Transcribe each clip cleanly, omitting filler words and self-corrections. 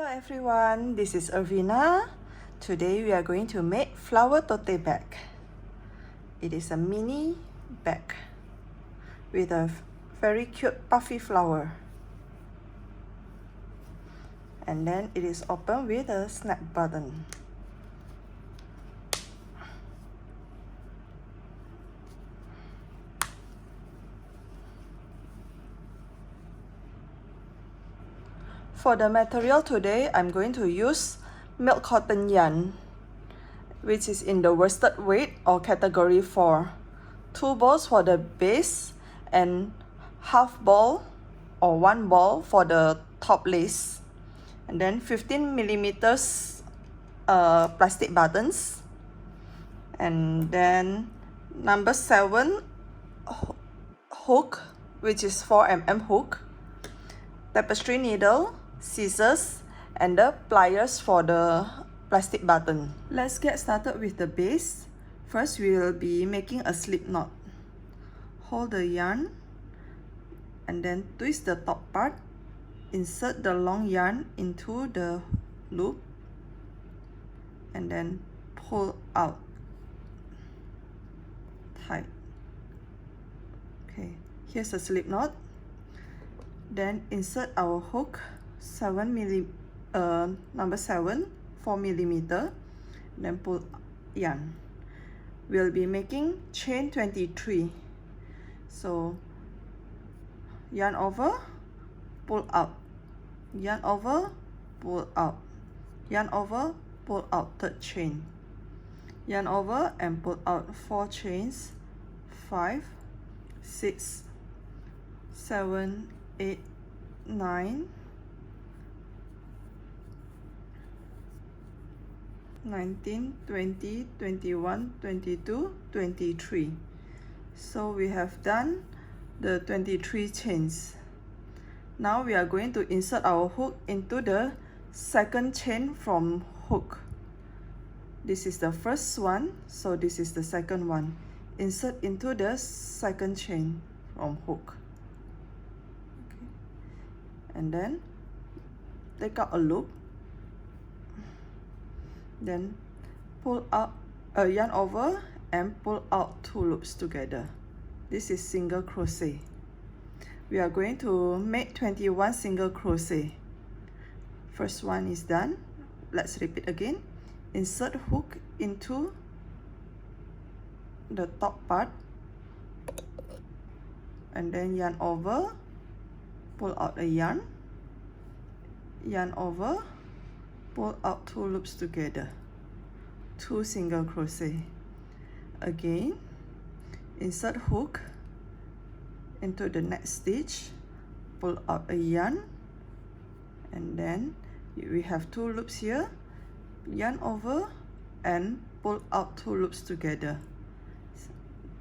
Hello everyone, this is Irvina. Today we are going to make flower tote bag. It is a mini bag with a very cute puffy flower. And then it is open with a snap button. For the material today, I'm going to use milk cotton yarn, which is in the worsted weight or category 4. 2 balls for the base and half ball or 1 ball for the top lace. And then 15 millimeters plastic buttons. And then number 7 hook, which is 4mm hook. Tapestry needle, scissors, and the pliers for the plastic button. Let's get started with the base. First, we will be making a slip knot. Hold the yarn and then twist the top part. Insert the long yarn into the loop and then pull out tight. Okay, here's a slip knot. Then insert our hook, number 7, 4 millimeter. Then pull yarn. We'll be making chain 23. So yarn over, pull out, yarn over, pull out, yarn over, pull out, third chain, yarn over and pull out 4 chains, 5, 6, 7, 8, 9, 19, 20, 21, 22, 23. So we have done the 23 chains. Now we are going to insert our hook into the second chain from hook. This is the first one, so this is the second one. Insert into the second chain from hook. Okay. And then take out a loop. Then pull out a yarn over and pull out 2 loops together. This is single crochet. We are going to make 21 single crochet. First one is done. Let's repeat again. Insert hook into the top part and then yarn over, pull out a yarn, yarn over, pull out 2 loops together, 2 single crochet. Again, insert hook into the next stitch, pull out a yarn, and then we have 2 loops here, yarn over and pull out 2 loops together.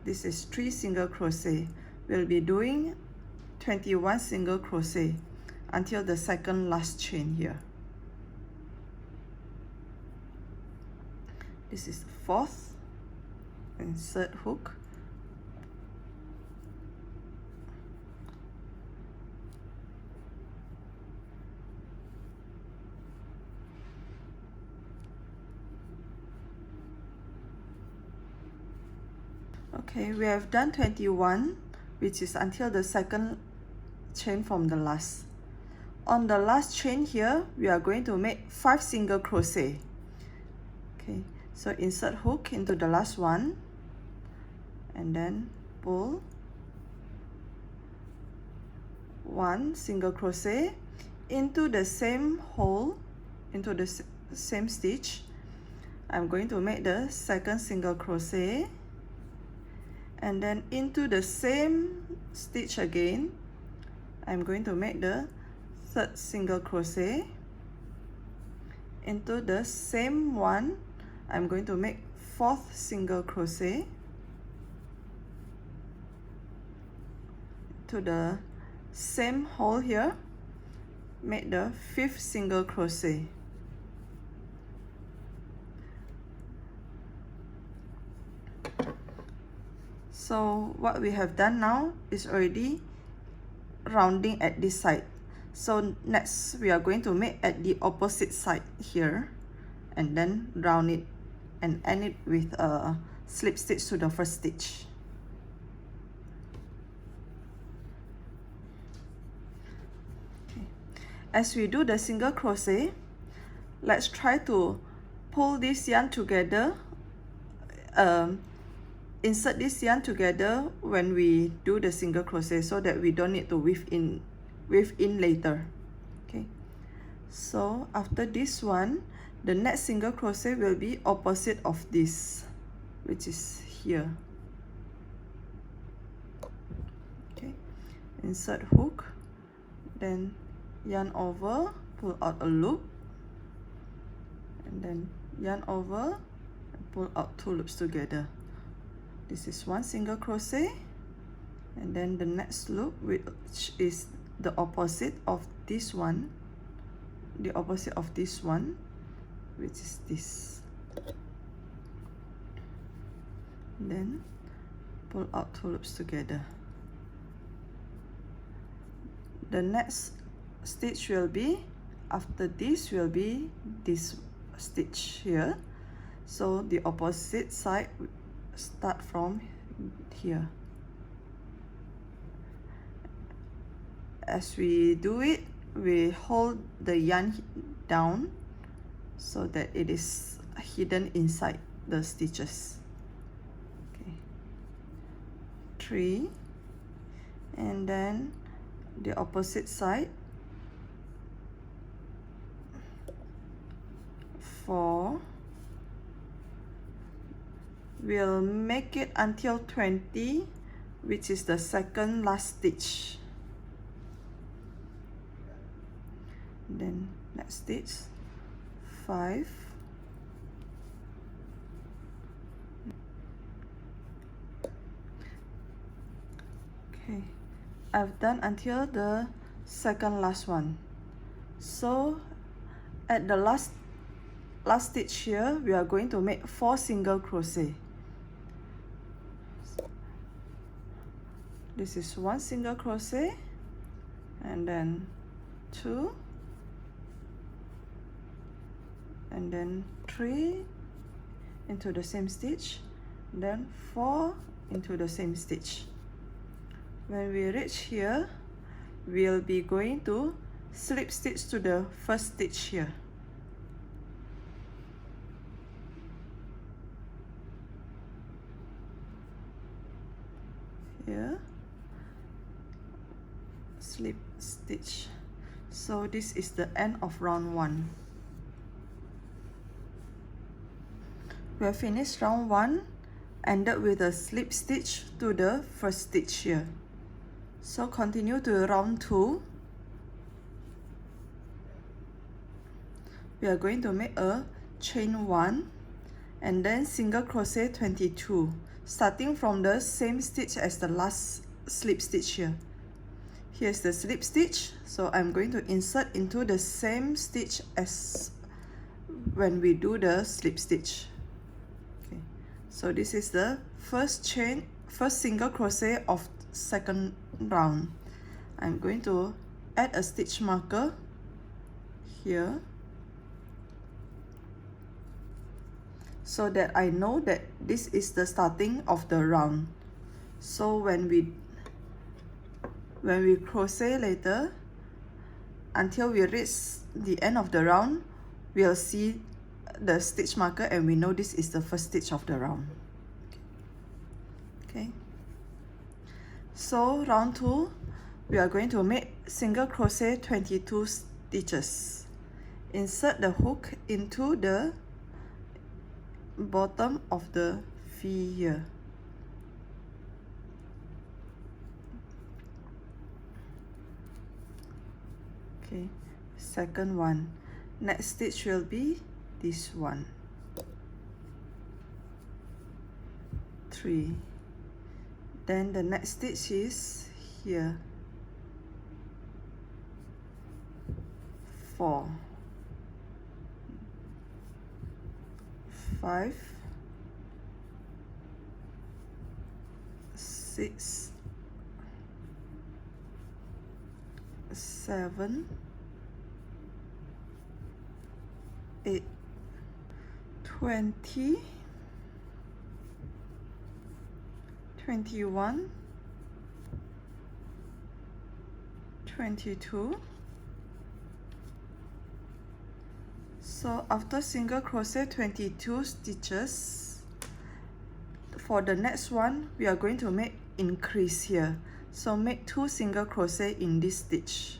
This is 3 single crochet. We'll be doing 21 single crochet until the second last chain here. This is the 4th. Insert hook, okay, we have done 21, which is until the second chain from the last. On the last chain here, we are going to make 5 single crochet. Okay, so insert hook into the last one and then pull 1 single crochet into the same hole, into the same stitch. I'm going to make the second single crochet and then into the same stitch again I'm going to make the third single crochet. Into the same one I'm going to make 4th single crochet. To the same hole here, make the 5th single crochet. So what we have done now is already rounding at this side. So next we are going to make at the opposite side here, and then round it and end it with a slip stitch to the first stitch. Okay. As we do the single crochet, let's try to pull this yarn together, insert this yarn together when we do the single crochet, so that we don't need to weave in later. Okay, so after this one, the next single crochet will be opposite of this, which is here. Okay, insert hook, then yarn over, pull out a loop, and then yarn over and pull out 2 loops together. This is one single crochet, and then the next loop, which is the opposite of this one, the opposite of this one, which is this. Then pull out 2 loops together. The next stitch will be, after this will be this stitch here. So the opposite side start from here. As we do it, we hold the yarn down so that it is hidden inside the stitches. Okay, 3, and then the opposite side, 4. We'll make it until 20, which is the second last stitch. Then next stitch, 5, okay, I've done until the second last one. So at the last stitch here, we are going to make 4 single crochet. This is 1 single crochet, and then 2, and then 3 into the same stitch, then 4 into the same stitch. When we reach here, we'll be going to slip stitch to the first stitch here. Here, slip stitch. So this is the end of round 1. We have finished round 1, ended with a slip stitch to the first stitch here. So continue to round 2. We are going to make a chain 1 and then single crochet 22, starting from the same stitch as the last slip stitch here. Here's the slip stitch, so I'm going to insert into the same stitch as when we do the slip stitch. Okay, so this is the first single crochet of second round. I'm going to add a stitch marker here, so that I know that this is the starting of the round. So when we crochet later, until we reach the end of the round, we'll see the stitch marker and we know this is the first stitch of the round. Okay, so round 2, we are going to make single crochet 22 stitches. Insert the hook into the bottom of the V here. Okay, second one. Next stitch will be this one. 3. Then the next stitch is here. 4. 5, 6, 7, 8, 20, 21, 22. So after single crochet 22 stitches, for the next one we are going to make increase here. So make 2 single crochet in this stitch.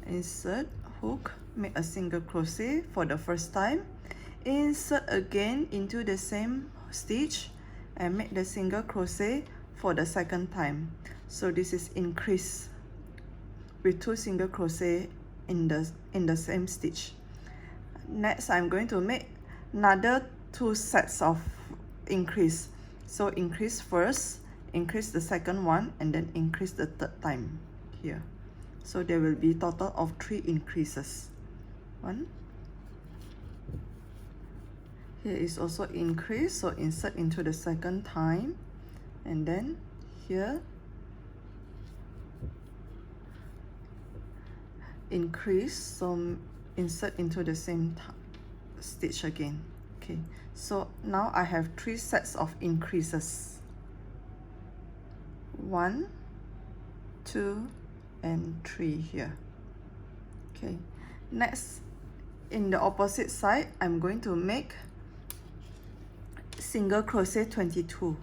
Insert hook, make a single crochet for the first time, insert again into the same stitch and make the single crochet for the second time. So this is increase with 2 single crochet in the same stitch. Next, I'm going to make another 2 sets of increase. So increase first, increase the second one, and then increase the third time here. So there will be total of 3 increases. 1. Here is also increase, so insert into the second time, and then here increase, so insert into the same stitch again. Okay, so now I have 3 sets of increases. 1, 2, and 3 here. Okay, next, in the opposite side, I'm going to make single crochet 22.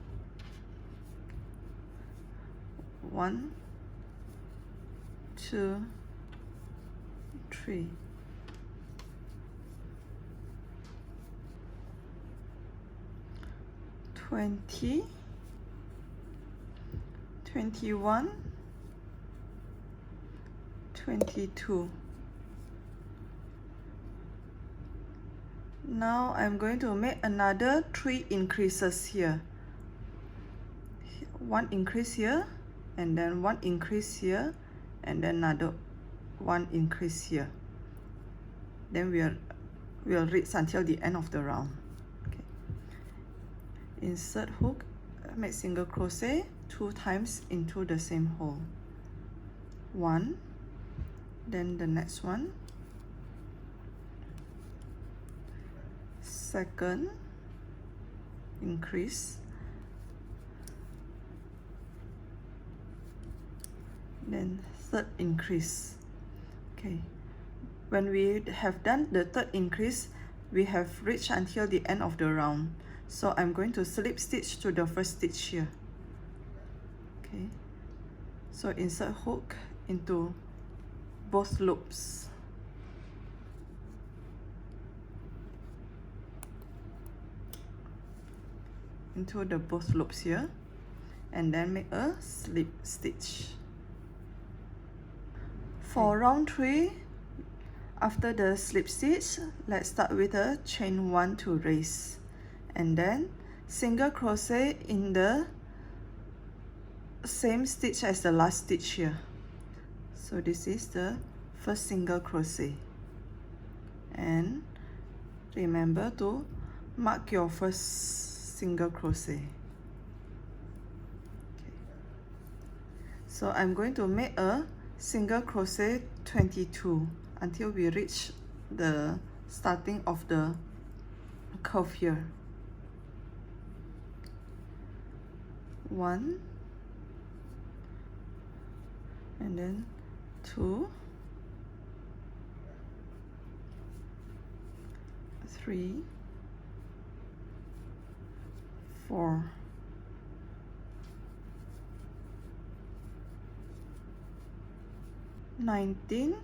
1, 2, 3. $20, $21, $22. Now I'm going to make another 3 increases here. 1 increase here, and then 1 increase here, and then another 1 increase here. Then we'll reach until the end of the round. Okay. Insert hook, make single crochet 2 times into the same hole. 1, then the next one, second increase, then third increase. Okay, when we have done the third increase, we have reached until the end of the round. So I'm going to slip stitch to the first stitch here. Okay, so insert hook into both loops. Into the both loops here, and then make a slip stitch. For round 3, after the slip stitch, let's start with a chain 1 to raise, and then single crochet in the same stitch as the last stitch here. So this is the first single crochet, and remember to mark your first single crochet. Okay. So I'm going to make a single crochet 22 until we reach the starting of the curve here. 1, and then 2, 3, 4, 19,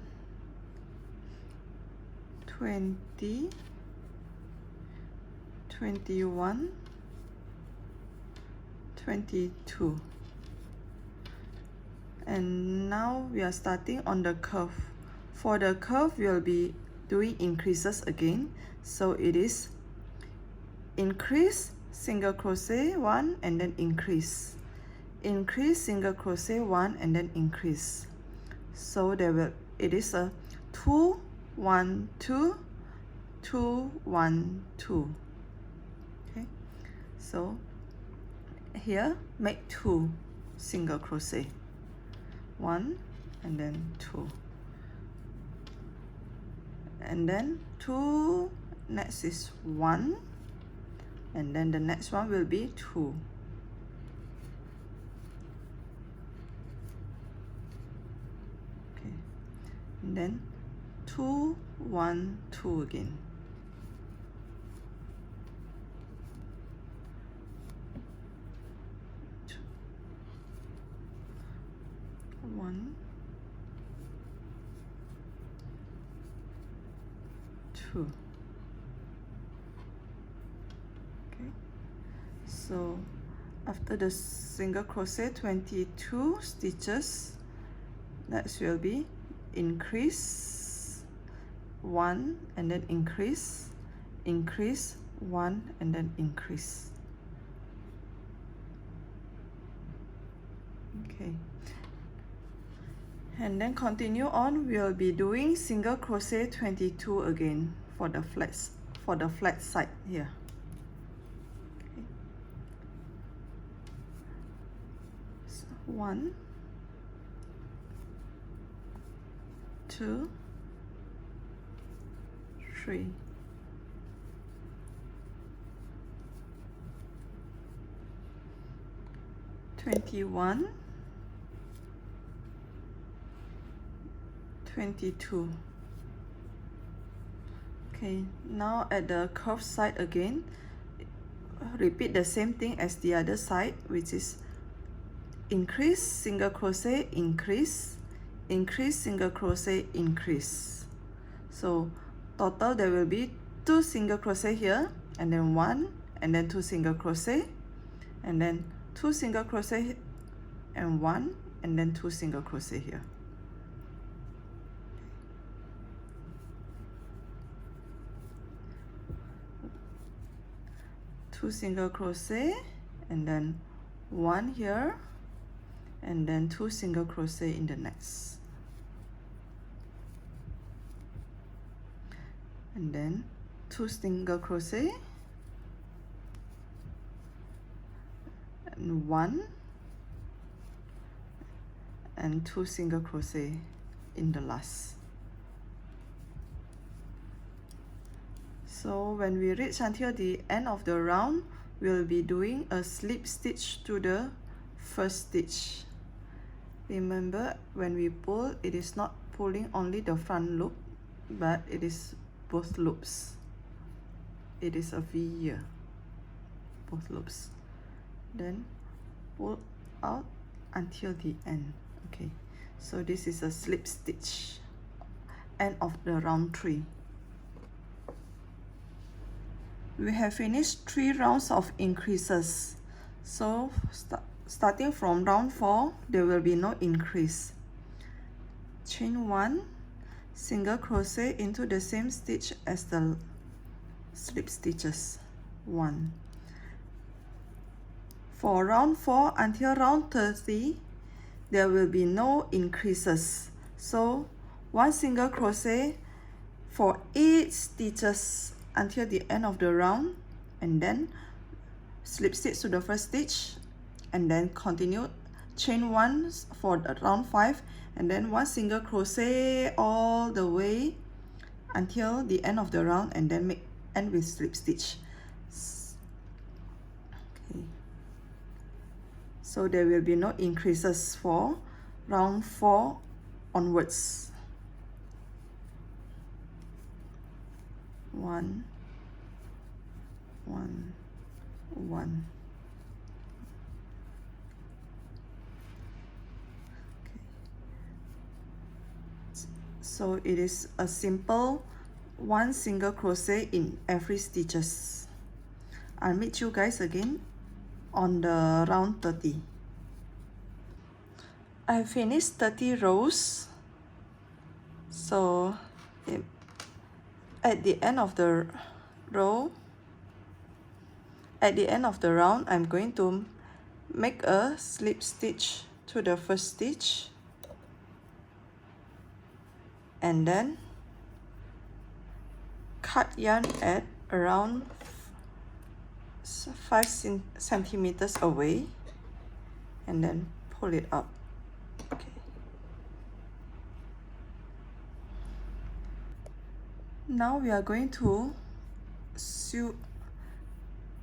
20, 21, 22. And now we are starting on the curve. For the curve, we'll be doing increases again. So it is increase, single crochet 1, and then increase. Increase, single crochet 1, and then increase. So it is a 2, 1, 2, 2, 1, 2. Okay, so here make 2 single crochet. 1, and then 2, and then 2, next is 1, and then the next one will be 2. Okay, and then 2, 1, 2 again. One, 2. Okay, so after the single crochet 22 stitches, next will be increase 1 and then increase, increase 1 and then increase. Okay, and then continue on. We'll be doing single crochet 22 again for the flat side here. Okay. So 1, 2, 3, 21, 22. Okay, now at the curved side again, repeat the same thing as the other side, which is increase, single crochet, increase, increase, single crochet, increase. So total there will be 2 single crochet here, and then 1, and then 2 single crochet, and then 2 single crochet and 1, and then 2 single crochet here. Two single crochet, and then 1 here, and then 2 single crochet in the next, and then 2 single crochet and 1, and 2 single crochet in the last. So when we reach until the end of the round, we'll be doing a slip stitch to the first stitch. Remember, when we pull, it is not pulling only the front loop, but it is both loops. It is a V here, both loops. Then pull out until the end. Okay, so this is a slip stitch, end of the round 3. We have finished 3 rounds of increases. So starting from round 4, there will be no increase. Chain 1, single crochet into the same stitch as the slip stitches. 1. For round 4 until round 30, there will be no increases. So 1 single crochet for 8 stitches until the end of the round, and then slip stitch to the first stitch, and then continue chain 1 for the round 5, and then 1 single crochet all the way until the end of the round, and then end with slip stitch. Okay, so there will be no increases for round 4 onwards. 1, 1, 1. Okay. So it is a simple 1 single crochet in every stitches. I'll meet you guys again on the round 30. I finished 30 rows. So at the end of the row, at the end of the round, I'm going to make a slip stitch to the first stitch, and then cut yarn at around 5 centimeters away, and then pull it up. Okay. Now we are going to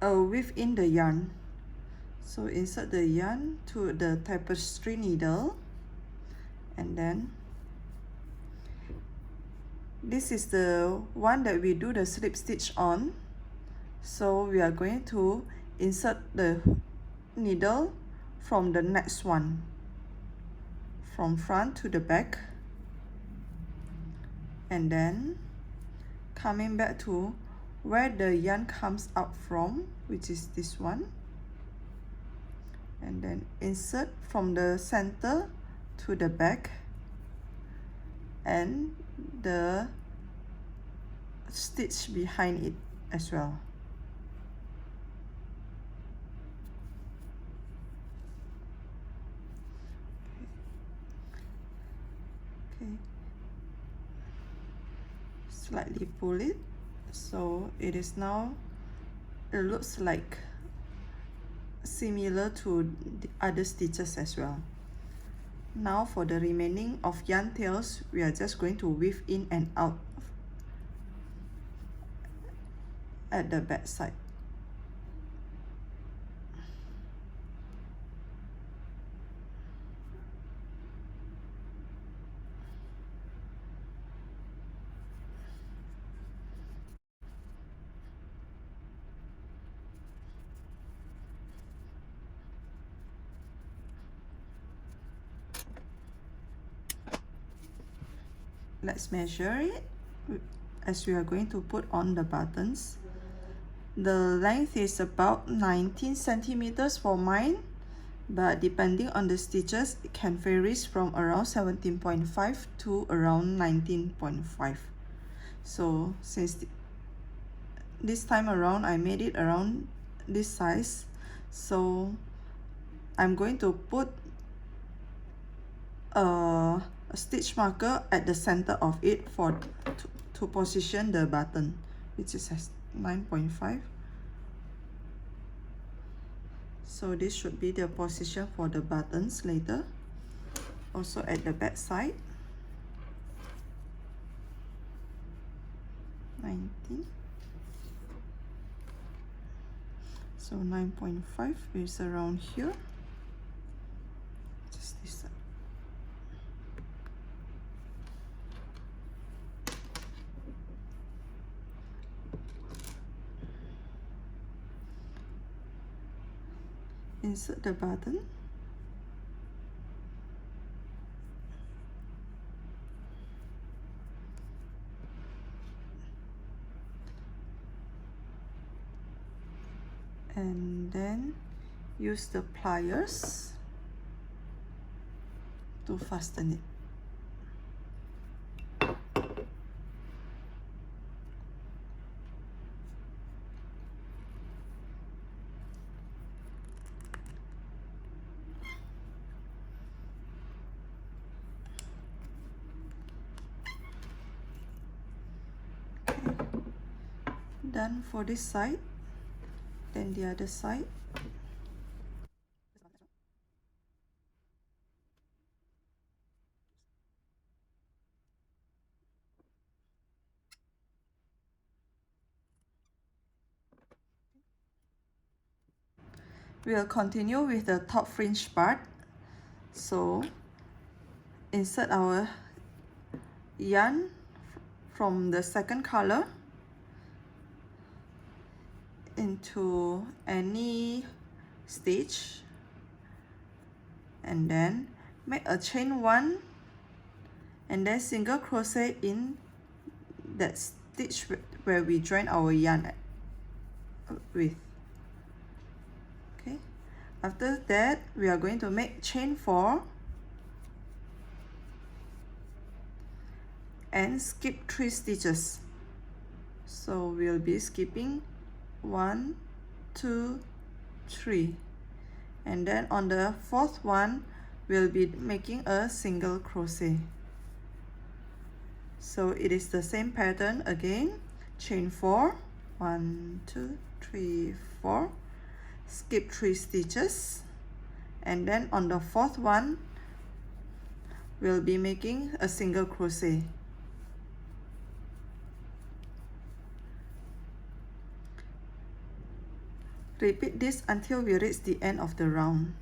weave in the yarn. So insert the yarn to the tapestry needle, and then this is the one that we do the slip stitch on. So we are going to insert the needle from the next one, from front to the back, and then coming back to where the yarn comes out from, which is this one, and then insert from the center to the back and the stitch behind it as well. Okay. Slightly pull it, so it is now, it looks like similar to the other stitches as well. Now for the remaining of yarn tails, we are just going to weave in and out at the back side. Let's measure it as we are going to put on the buttons. The length is about 19 centimeters for mine, but depending on the stitches, it can vary from around 17.5 to around 19.5. So since this time around I made it around this size, so I'm going to put a stitch marker at the center of it to position the button, which is 9.5. So this should be the position for the buttons later. Also at the back side, 19. So 9.5 is around here. Just this side. Insert the button. And then use the pliers to fasten it. Done for this side, then the other side. We'll continue with the top fringe part. So insert our yarn from the second color into any stitch, and then make a chain 1 and then single crochet in that stitch where we join our yarn with. Okay, after that we are going to make chain 4 and skip 3 stitches. So we'll be skipping 1, 2, 3, and then on the 4th one we'll be making a single crochet. So it is the same pattern again, chain 4, 1, 2, 3, 4, skip 3 stitches, and then on the 4th one we'll be making a single crochet. Repeat this until we reach the end of the round.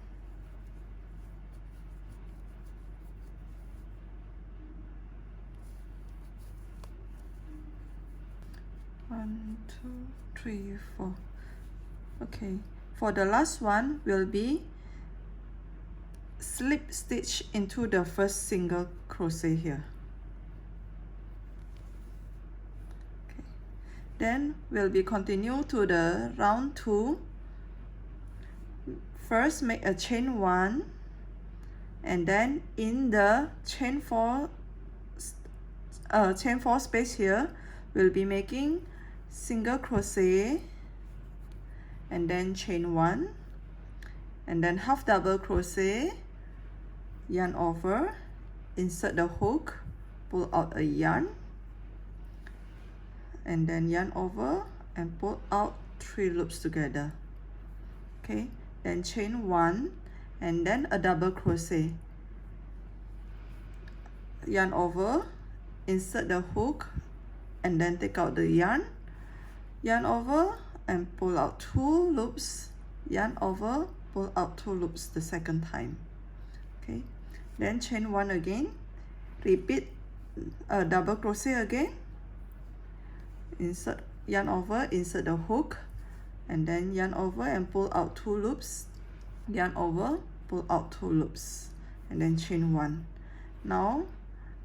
One, two, three, four. Okay, for the last one will be slip stitch into the first single crochet here. Okay. Then we'll be continue to the round 2. First make a chain 1, and then in the chain 4 space here we'll be making single crochet and then chain 1, and then half double crochet, yarn over, insert the hook, pull out a yarn, and then yarn over and pull out 3 loops together. Okay, then chain 1 and then a double crochet, yarn over, insert the hook, and then take out the yarn, yarn over and pull out 2 loops, yarn over, pull out 2 loops the second time. Okay, then chain 1 again, repeat a double crochet again, insert, yarn over, insert the hook, and then yarn over and pull out 2 loops, yarn over, pull out 2 loops, and then chain 1. Now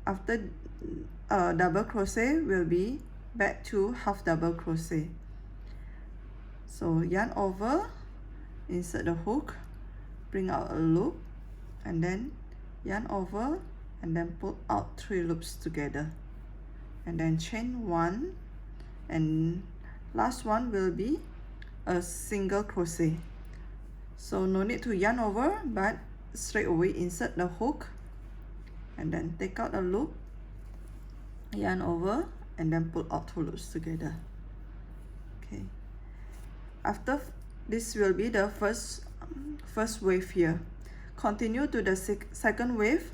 after double crochet will be back to half double crochet. So yarn over, insert the hook, bring out a loop, and then yarn over and then pull out 3 loops together, and then chain 1, and last one will be a single crochet. So no need to yarn over, but straight away insert the hook and then take out a loop, yarn over, and then pull out 2 loops together. Okay, after this will be the first wave here. Continue to the second wave.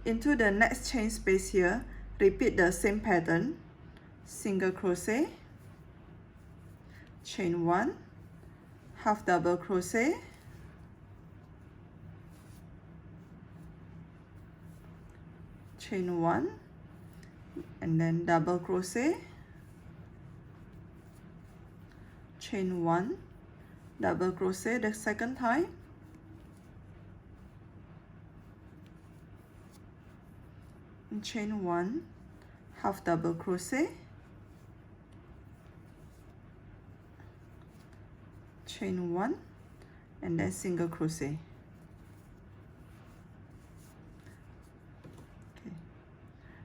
Into the next chain space here, repeat the same pattern, single crochet, chain 1, half double crochet, chain 1, and then double crochet, chain 1, double crochet the second time, and chain 1, half double crochet, chain 1, and then single crochet. Okay,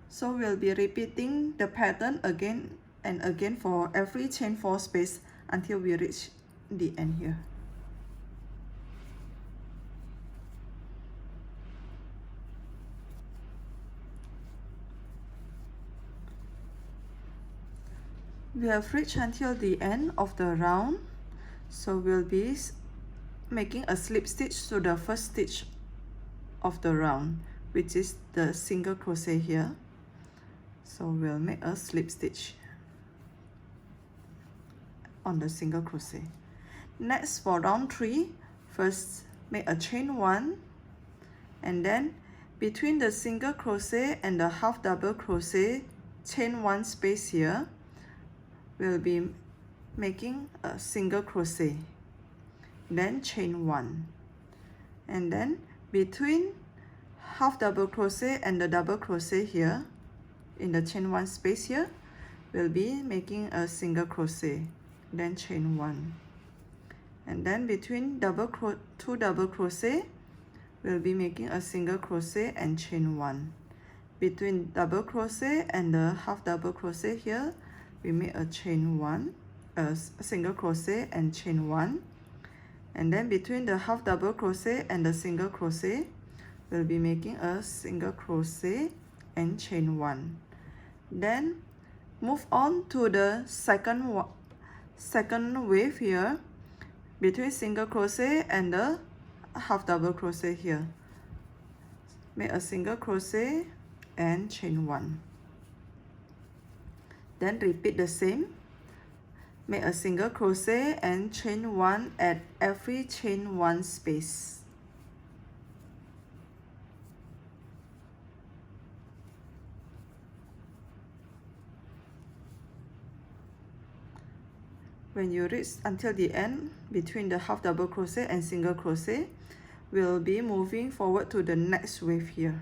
so we'll be repeating the pattern again and again for every chain 4 space until we reach the end here. We have reached until the end of the round, so we'll be making a slip stitch to the first stitch of the round, which is the single crochet here. So we'll make a slip stitch on the single crochet. Next, for round 3, first make a chain 1, and then between the single crochet and the half double crochet, chain 1 space here, we'll be making a single crochet, then chain 1, and then between half double crochet and the double crochet here in the chain 1 space here, we'll be making a single crochet, then chain 1, and then between two double crochet, we'll be making a single crochet and chain 1. Between double crochet and the half double crochet here, we make a chain 1, a single crochet and chain 1, and then between the half double crochet and the single crochet, we'll be making a single crochet and chain 1. Then move on to the second wave here, between single crochet and the half double crochet here, make a single crochet and chain 1. Then repeat the same. make a single crochet and chain 1 at every chain 1 space. When you reach until the end, between the half double crochet and single crochet, we'll be moving forward to the next wave here.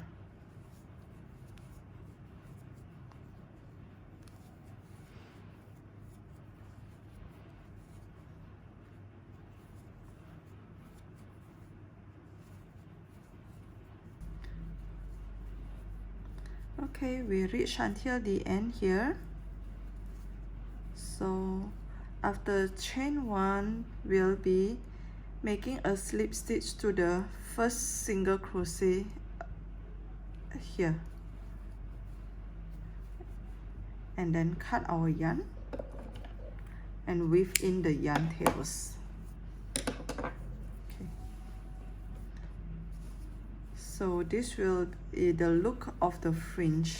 Okay, we reach until the end here. So after chain 1, we'll be making a slip stitch to the first single crochet here, and then cut our yarn and weave in the yarn tails. Okay. So this will be the look of the fringe.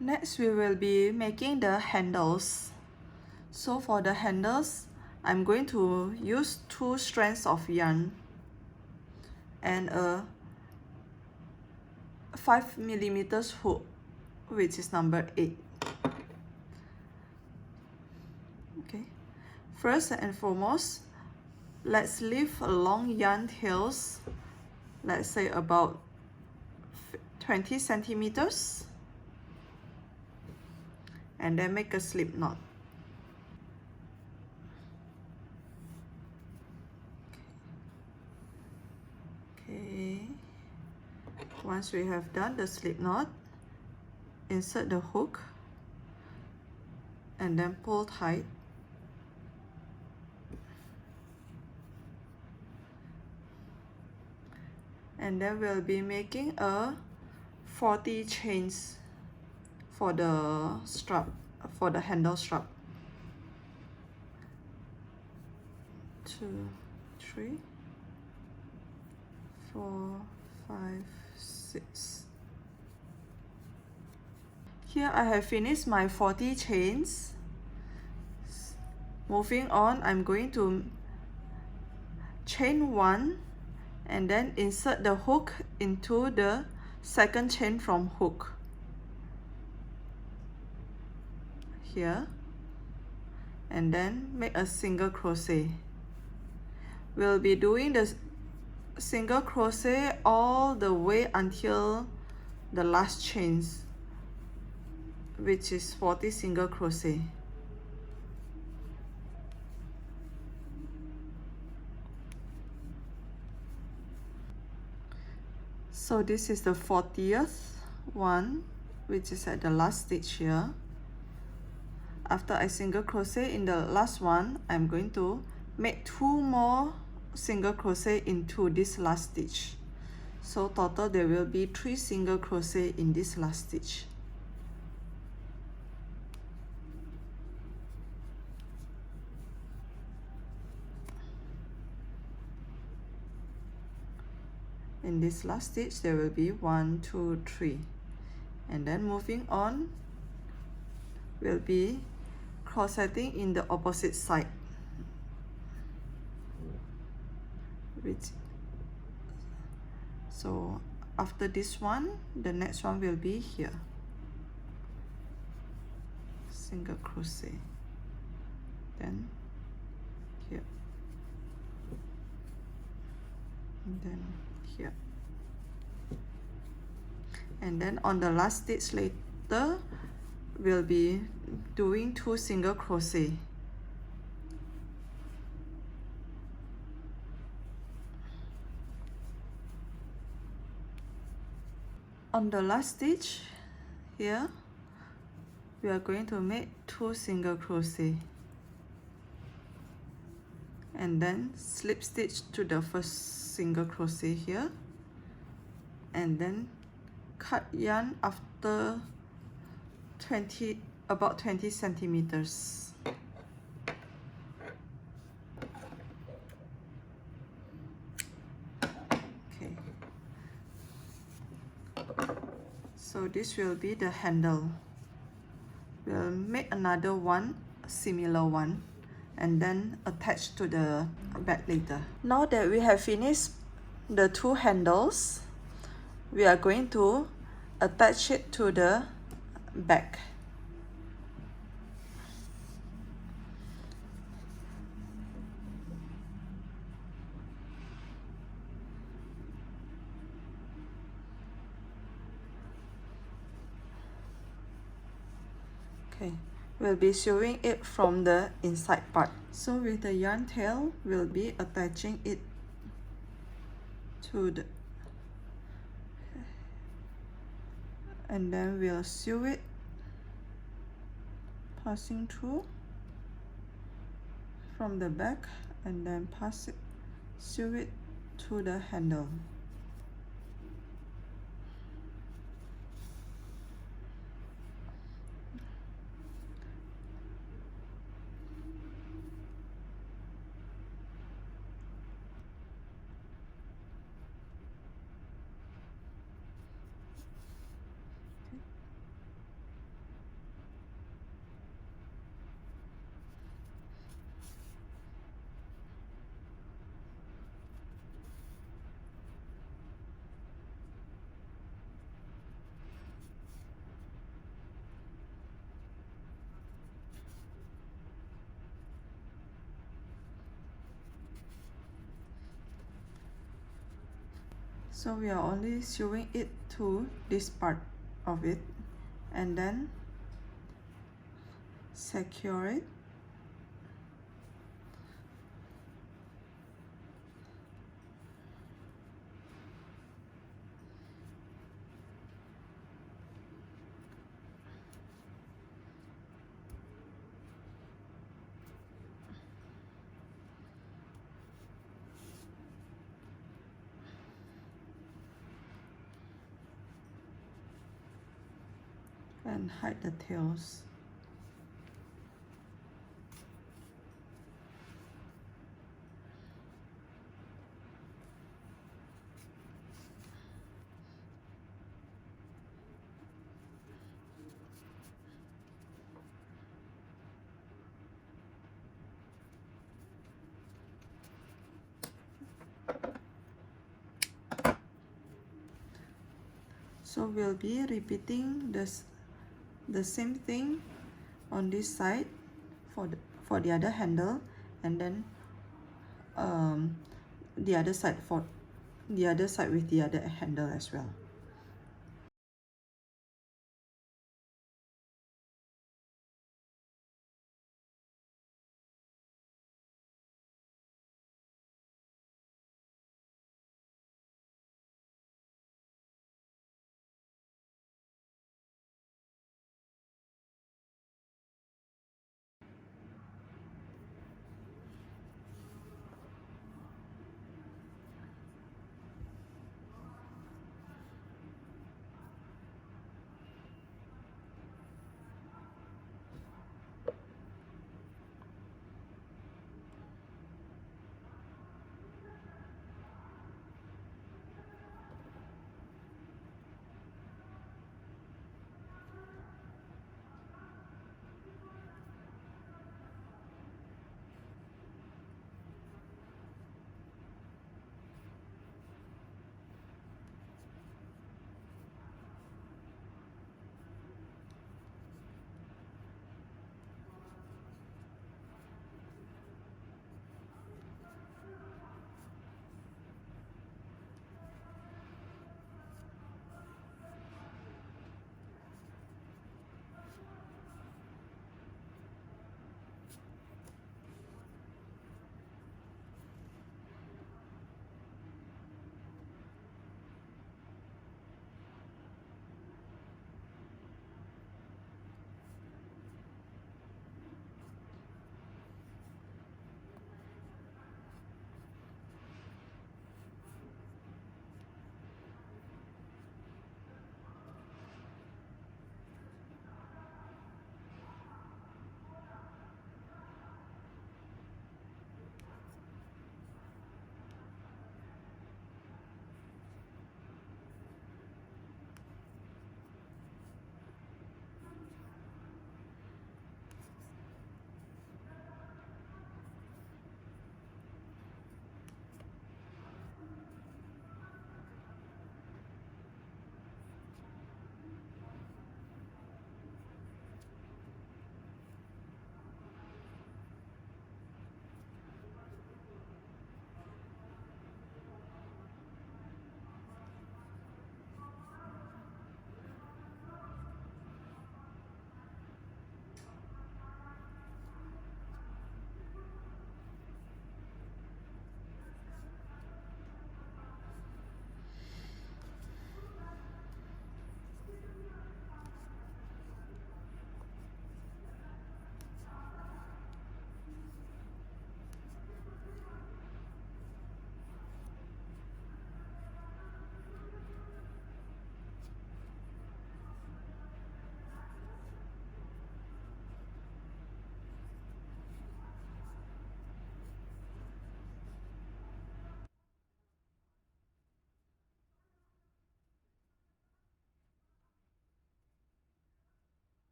Next, we will be making the handles. So for the handles, I'm going to use 2 strands of yarn and a 5mm hook, which is number 8. Okay, first and foremost, let's leave a long yarn tails, let's say about 20 centimeters, and then make a slip knot. Okay, once we have done the slip knot, insert the hook and then pull tight. And then we'll be making a 40 chains for the strap, for the handle strap. 2, 3, 4, 5, 6. Here I have finished my 40 chains. Moving on, I'm going to chain 1 and then insert the hook into the second chain from hook here, and then make a single crochet. We'll be doing the single crochet all the way until the last chains, which is 40 single crochet. So this is the 40th one, which is at the last stitch here. After I single crochet in the last one, I'm going to make 2 more single crochet into this last stitch. So total there will be 3 single crochet in this last stitch. In this last stitch there will be 1, 2, 3, and then moving on will be crocheting in the opposite side, so after this one, the next one will be here, single crochet, then here, and then here, and then on the last stitch later we'll be doing 2 single crochet. On the last stitch here, we are going to make 2 single crochet and then slip stitch to the first single crochet here, and then cut yarn after about 20 centimeters. Okay, so this will be the handle. we'll make another one, a similar one, and then attach to the bag later. Now that we have finished the two handles, we are going to attach it to the bag. Okay, we'll be sewing it from the inside part. So with the yarn tail, we'll be attaching it to the, and then we'll sew it, passing through from the back, and then sew it to the handle. So we are only sewing it to this part of it, and then secure it. And hide the tails. So we'll be repeating the same thing on this side for the other handle, and then the other side with the other handle as well.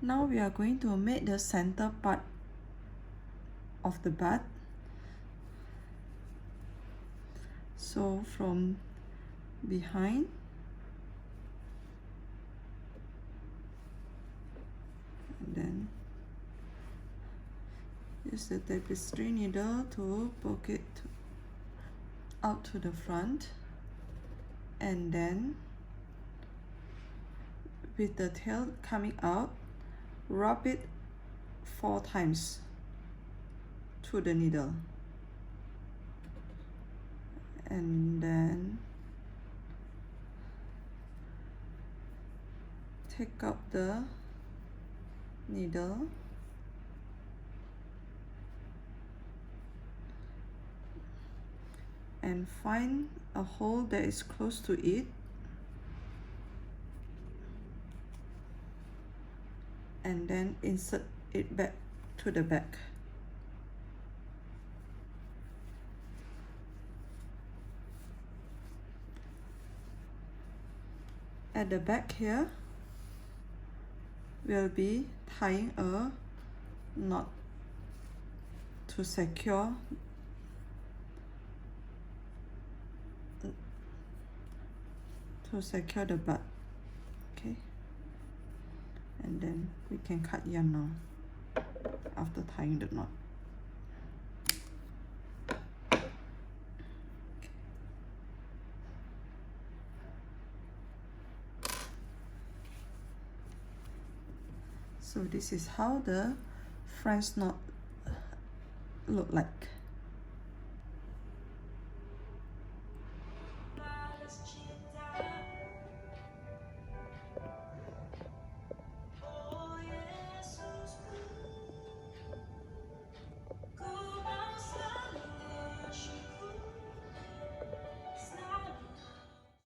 Now we are going to make the center part of the bud. So from behind, and then use the tapestry needle to poke it out to the front, and then with the tail coming out, rub it 4 times to the needle, and then take out the needle and find a hole that is close to it, and then insert it back to the back. At the back here, we'll be tying a knot to secure the bud. Okay, and then we can cut yarn now after tying the knot. So this is how the French knot look like.